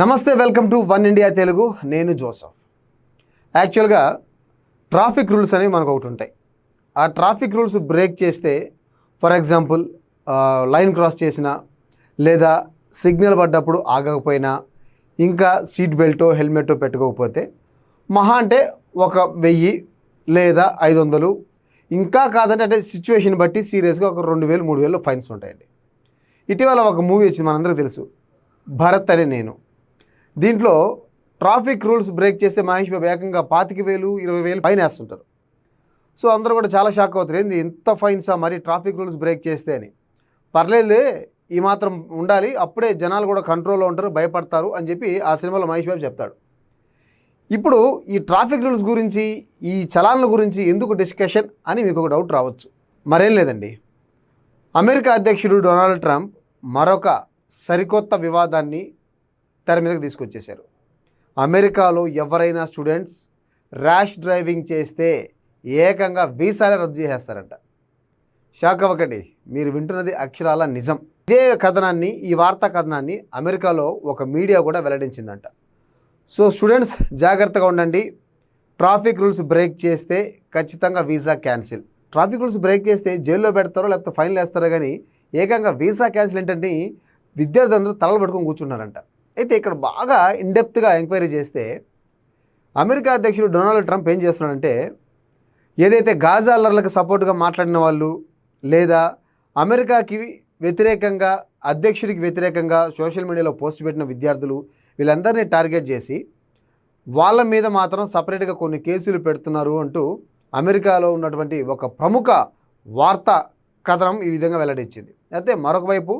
నమస్తే, welcome to one India Telugu. నేను Joseph. యాక్చువల్గా ట్రాఫిక్ రూల్స్ అనేవి మనకు ఒకటి ఉంటాయి. ఆ ట్రాఫిక్ రూల్స్ బ్రేక్ చేస్తే, ఫర్ ఎగ్జాంపుల్ లైన్ క్రాస్ చేసినా లేదా సిగ్నల్ పడ్డప్పుడు ఆగకపోయినా, ఇంకా సీట్ బెల్టో హెల్మెటో పెట్టుకోకపోతే మహా అంటే 1000 లేదా 500, ఇంకా కాదంటే అంటే సిచ్యువేషన్ బట్టి సీరియస్గా ఒక 2000 3000 ఫైన్స్ ఉంటాయండి. ఇటీవల ఒక మూవీ వచ్చింది, మనందరికీ తెలుసు, భరత్ అనే నేను. దీంట్లో ట్రాఫిక్ రూల్స్ బ్రేక్ చేస్తే మహేష్ బాబు ఏకంగా 25,000 20,000 ఫైన్ వేస్తుంటారు. సో అందరూ కూడా చాలా షాక్ అవుతారు, ఏంది ఎంత ఫైన్సా మరి ట్రాఫిక్ రూల్స్ బ్రేక్ చేస్తే అని. పర్లేదులే, ఈ మాత్రం ఉండాలి, అప్పుడే జనాలు కూడా కంట్రోల్లో ఉంటారు, భయపడతారు అని చెప్పి ఆ సినిమాలో మహేష్ బాబు చెప్తాడు. ఇప్పుడు ఈ ట్రాఫిక్ రూల్స్ గురించి, ఈ చలాన్ల గురించి ఎందుకు డిస్కషన్ అని మీకు ఒక డౌట్ రావచ్చు. మరేం లేదండి, అమెరికా అధ్యక్షుడు డొనాల్డ్ ట్రంప్ మరొక సరికొత్త వివాదాన్ని తెర మీదకి తీసుకొచ్చేశారు. అమెరికాలో ఎవరైనా స్టూడెంట్స్ ర్యాష్ డ్రైవింగ్ చేస్తే ఏకంగా వీసాలే రద్దు చేసేస్తారంట. షాక్ అవ్వకండి, మీరు వింటున్నది అక్షరాల నిజం. ఇదే కథనాన్ని, ఈ వార్తా కథనాన్ని అమెరికాలో ఒక మీడియా కూడా వెల్లడించిందంట. సో స్టూడెంట్స్ జాగ్రత్తగా ఉండండి, ట్రాఫిక్ రూల్స్ బ్రేక్ చేస్తే ఖచ్చితంగా visa cancel. Traffic rules break చేస్తే జైల్లో పెడతారో లేకపోతే ఫైన్లు వేస్తారో, కానీ ఏకంగా వీసా క్యాన్సిల్ ఏంటంటే విద్యార్థులందరూ తలలు పట్టుకొని కూర్చున్నారంట. అయితే ఇక్కడ బాగా ఇన్డెప్త్గా ఎంక్వైరీ చేస్తే అమెరికా అధ్యక్షుడు డొనాల్డ్ ట్రంప్ ఏం చేస్తున్నాడంటే, ఏదైతే గాజా అల్లర్లకు సపోర్ట్గా మాట్లాడిన వాళ్ళు, లేదా అమెరికాకి వ్యతిరేకంగా, అధ్యక్షుడికి వ్యతిరేకంగా సోషల్ మీడియాలో పోస్ట్ పెట్టిన విద్యార్థులు, వీళ్ళందరినీ టార్గెట్ చేసి వాళ్ళ మీద మాత్రం సపరేట్గా కొన్ని కేసులు పెడుతున్నారు అంటూ అమెరికాలో ఉన్నటువంటి ఒక ప్రముఖ వార్తా కథనం ఈ విధంగా వెల్లడించింది. అయితే మరొక వైపు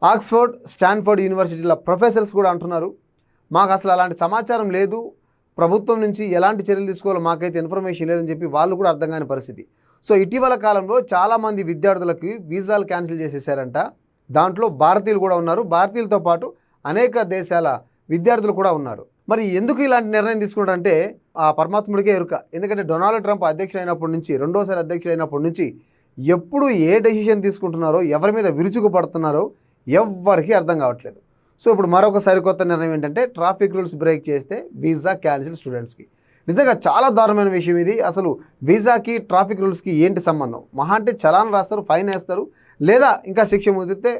ఆక్స్ఫర్డ్, స్టాన్ఫర్డ్ యూనివర్సిటీల ప్రొఫెసర్స్ కూడా అంటున్నారు, మాకు అసలు అలాంటి సమాచారం లేదు, ప్రభుత్వం నుంచి ఎలాంటి చర్యలు తీసుకోవాలో మాకైతే ఇన్ఫర్మేషన్ లేదని చెప్పి వాళ్ళు కూడా అర్థం కాని పరిస్థితి. సో ఇటీవల కాలంలో చాలామంది విద్యార్థులకి వీసాలు క్యాన్సిల్ చేసేసారంట. దాంట్లో భారతీయులు కూడా ఉన్నారు, భారతీయులతో పాటు అనేక దేశాల విద్యార్థులు కూడా ఉన్నారు. మరి ఎందుకు ఇలాంటి నిర్ణయం తీసుకున్నాడంటే ఆ పరమాత్ముడికే ఎరుక. ఎందుకంటే డొనాల్డ్ ట్రంప్ అధ్యక్షుడు అయినప్పటి నుంచి, రెండోసారి అధ్యక్షుడు అయినప్పటి నుంచి ఎప్పుడు ఏ డెసిషన్ తీసుకుంటున్నారో, ఎవరి మీద విరుచుకు పడుతున్నారో ఎవ్వరికీ అర్థం కావట్లేదు. సో ఇప్పుడు మరొక సరికొత్త నిర్ణయం ఏంటంటే, ట్రాఫిక్ రూల్స్ బ్రేక్ చేస్తే వీసా క్యాన్సిల్ స్టూడెంట్స్కి. నిజంగా చాలా దారుణమైన విషయం ఇది. అసలు వీసాకి ట్రాఫిక్ రూల్స్కి ఏంటి సంబంధం? మహా అంటే చలాన్ రాస్తారు, ఫైన్ వేస్తారు, లేదా ఇంకా శిక్ష ముదిరితే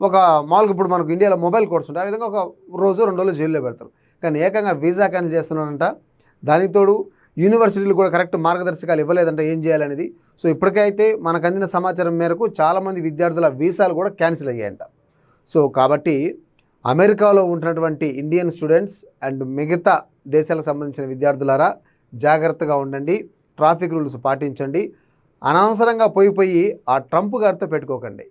ఒక మామూలుగా ఇప్పుడు మనకు ఇండియాలో మొబైల్ కోడ్స్ ఉంటాయి, ఆ విధంగా ఒక రోజు 2 రోజులు జైల్లో పెడతారు. కానీ ఏకంగా వీసా క్యాన్సిల్ చేస్తున్నారంట. దానికి తోడు యూనివర్సిటీలు కూడా కరెక్ట్ మార్గదర్శకాలు ఇవ్వలేదంట ఏం చేయాలనేది. సో ఇప్పటికైతే మనకు అందిన సమాచారం మేరకు చాలామంది విద్యార్థుల వీసాలు కూడా క్యాన్సిల్ అయ్యాయంట. సో కాబట్టి అమెరికాలో ఉంటున్నటువంటి ఇండియన్ స్టూడెంట్స్ అండ్ మిగతా దేశాలకు సంబంధించిన విద్యార్థులారా జాగ్రత్తగా ఉండండి, ట్రాఫిక్ రూల్స్ పాటించండి, అనవసరంగా పోయి ఆ ట్రంప్ గారితో పెట్టుకోకండి.